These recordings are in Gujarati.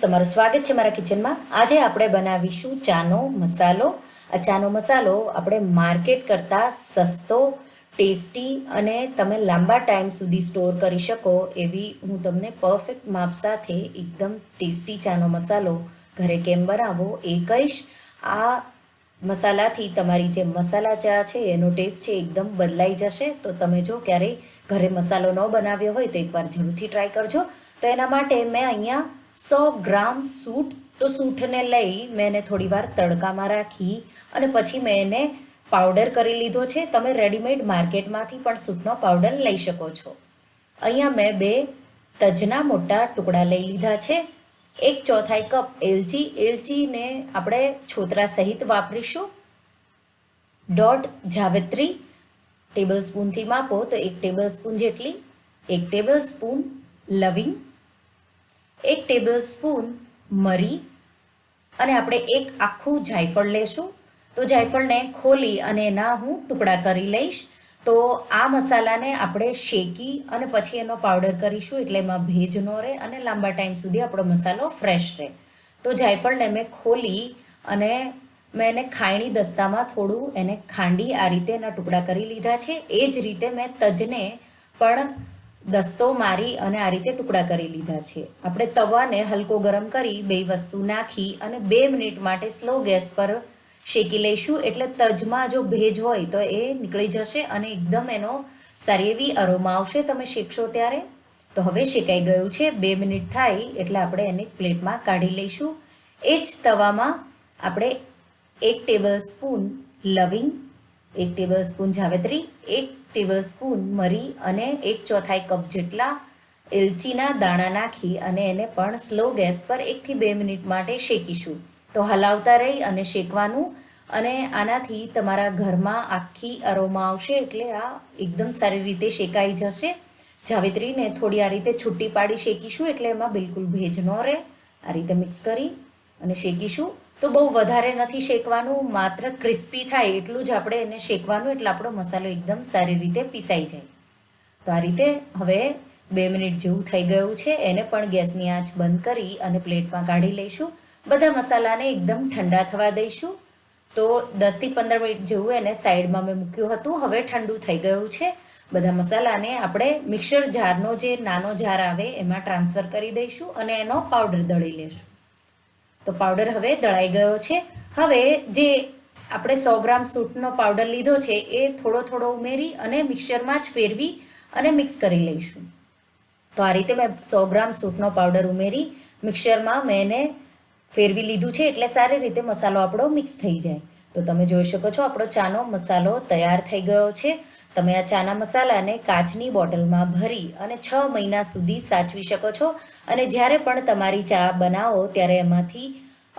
તમારું સ્વાગત છે મારા કિચનમાં। આજે આપણે બનાવીશું ચાનો મસાલો। આ ચાનો મસાલો આપણે માર્કેટ કરતાં સસ્તો, ટેસ્ટી અને તમે લાંબા ટાઈમ સુધી સ્ટોર કરી શકો એવી હું તમને પરફેક્ટ માપ સાથે એકદમ ટેસ્ટી ચાનો મસાલો ઘરે કેમ બનાવવો એ કહીશ। આ મસાલાથી તમારી જે મસાલા ચા છે એનો ટેસ્ટ છે એકદમ બદલાઈ જશે। તો તમે જો ક્યારેય ઘરે મસાલો ન બનાવ્યો હોય તો એકવાર જરૂરથી ટ્રાય કરજો। તો એના માટે મેં અહીંયા 100 ગ્રામ સૂંઠ, તો સૂંઠને લઈ મેં એને થોડી વાર તડકામાં રાખી અને પછી મેં એને પાવડર કરી લીધો છે। તમે રેડીમેડ માર્કેટમાંથી પણ સૂંઠનો પાવડર લઈ શકો છો। અહીંયા મેં 2 તજના મોટા ટુકડા લઈ લીધા છે। 1/4 કપ એલચી, એલચીને આપણે છોતરા સહિત વાપરીશું। 1/2 જાવિત્રી, ટેબલ સ્પૂનથી માપો તો 1 ટેબલ સ્પૂન જેટલી। 1 ટેબલ સ્પૂન લવિંગ, 1 ટેબલ સ્પૂન મરી અને આપણે એક આખું જાયફળ લેશું। તો જાયફળને ખોલી અને એના હું ટુકડા કરી લઈશ। તો આ મસાલાને આપણે શેકી અને પછી એનો પાવડર કરીશું એટલે એમાં ભેજ ન રહે અને લાંબા ટાઈમ સુધી આપણો મસાલો ફ્રેશ રહે। તો જાયફળને મેં ખોલી અને મેં એને ખાયણી દસ્તામાં થોડું એને ખાંડી આ રીતે એના ટુકડા કરી લીધા છે। એ જ રીતે મેં તજને પણ દસ્તો મારી અને આ રીતે ટુકડા કરી લીધા છે। આપણે તવાને હલકો ગરમ કરી 2 વસ્તુ નાખી અને 2 મિનિટ માટે સ્લો ગેસ પર શેકી લઈશું। એટલે તજમાં જો ભેજ હોય તો એ નીકળી જશે અને એકદમ એનો સારી એવી અરોમા આવશે તમે શેકશો ત્યારે। તો હવે શેકાઈ ગયું છે, 2 મિનિટ થાય એટલે આપણે એને પ્લેટમાં કાઢી લઈશું। એ જ તવામાં આપણે 1 ટેબલ સ્પૂન લવિંગ, 1 ટેબલ સ્પૂન જાવિત્રી, 1 ટેબલ સ્પૂન મરી અને 1/4 કપ જેટલા એલચીના દાણા નાખી અને એને પણ સ્લો ગેસ પર 1 થી 2 મિનિટ માટે શેકીશું। તો હલાવતા રહી અને શેકવાનું અને આનાથી તમારા ઘરમાં આખી અરોમા આવશે એટલે આ એકદમ સારી રીતે શેકાઈ જશે। જાવિત્રીને થોડી આ રીતે છૂટી પાડી શેકીશું એટલે એમાં બિલકુલ ભેજ ન રહે। આ રીતે મિક્સ કરી અને શેકીશું। તો બહુ વધારે નથી શેકવાનું, માત્ર ક્રિસ્પી થાય એટલું જ આપણે એને શેકવાનું એટલે આપણો મસાલો એકદમ સારી રીતે પીસાઈ જાય। તો આ રીતે હવે 2 મિનિટ જેવું થઈ ગયું છે, એને પણ ગેસની આંચ બંધ કરી અને પ્લેટમાં કાઢી લઈશું। બધા મસાલાને એકદમ ઠંડા થવા દઈશું। તો 10 થી 15 મિનિટ જેવું એને સાઈડમાં મેં મૂક્યું હતું, હવે ઠંડુ થઈ ગયું છે। બધા મસાલાને આપણે મિક્સર જારનો જે નાનો જાર આવે એમાં ટ્રાન્સફર કરી દઈશું અને એનો પાવડર દળી લઈશું। તો પાવડર હવે દળાઈ ગયો છે। હવે જે આપણે 100 ગ્રામ સૂંઠનો પાવડર લીધો છે એ થોડો થોડો ઉમેરી અને મિક્સરમાં જ ફેરવી અને મિક્સ કરી લઈશું। તો આ રીતે મેં 100 ગ્રામ સૂંઠનો પાવડર ઉમેરી મિક્સરમાં મેં એને ફેરવી લીધું છે એટલે સારી રીતે મસાલો આપણો મિક્સ થઈ જાય। તો તમે જોઈ શકો છો આપણો ચાનો મસાલો તૈયાર થઈ ગયો છે। તમે આ ચાના મસાલાને કાચની બોટલમાં ભરી અને 6 મહિના સુધી સાચવી શકો છો અને જ્યારે પણ તમારી ચા બનાવો ત્યારે એમાંથી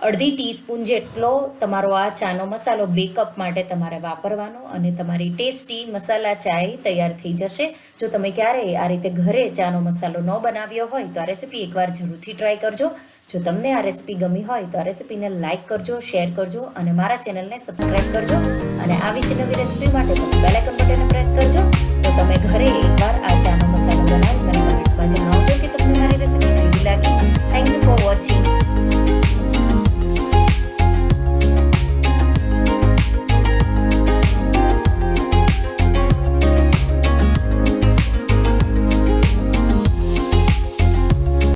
અડધી ટીસ્પૂન જેટલો તમારો આ ચાનો મસાલો 2 કપ માટે તમારે વાપરવાનો અને તમારી ટેસ્ટી મસાલા ચાય તૈયાર થઈ જશે। જો તમે ક્યારેય આ રીતે ઘરે ચાનો મસાલો ન બનાવ્યો હોય તો આ રેસીપી એકવાર જરૂરથી ટ્રાય કરજો। જો તમને આ રેસીપી ગમી હોય તો આ રેસીપીને લાઇક કરજો, શેર કરજો અને મારા ચેનલને સબસ્ક્રાઈબ કરજો અને આવી જ નવી રેસીપી માટે તમે બેલ આઇકન બટનને પ્રેસ કરજો। તો તમે ઘરે એકવાર આ ચાનો મસાલો બનાવી મને કમેન્ટમાં જણાવજો કે તમને મારી રેસીપી કેવી લાગી। Thank you for watching.